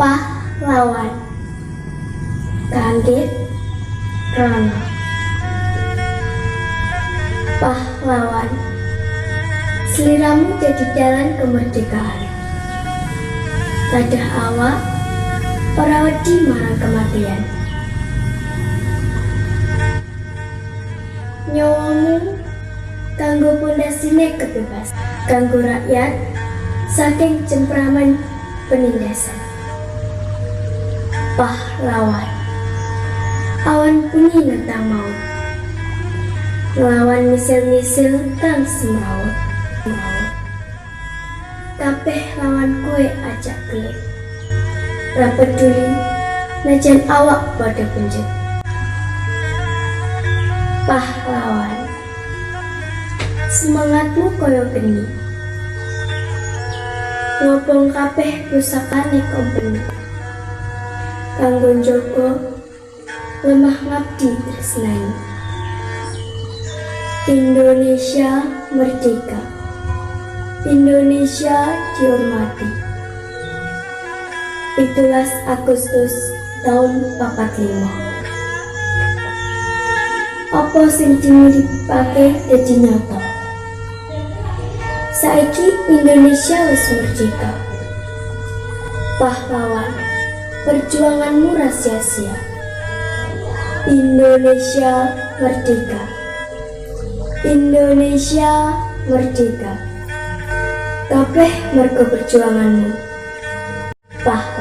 Pahlawan Kanggit Rono. Pahlawan, seliramu jadi jalan kemerdekaan. Radah awak, ora wedi marang kematian. Nyawamu kanggo pondasine kebebasan, kanggo rakyat saking cempraman penindasan. Pahlawan, awan bunyi nentang maut, ngelawan misil-misil kang semrawut. Kabeh lawan kue ajak gelik, ra peduli najan awak pada penjet. Pahlawan, semangatmu koyo geni, ngobong kabeh pusakane kompeni, kanggo njaga lemah ngabdi tresnani. Indonesia merdeka, Indonesia dihormati. 17 Agustus tahun 45. Apa sing dimiripake dadi nyata? Saiki Indonesia wis merdeka. Pahlawan, perjuanganmu ra sia-sia. Indonesia merdeka, Indonesia merdeka. Kabeh mergo perjuanganmu. Pahlawan.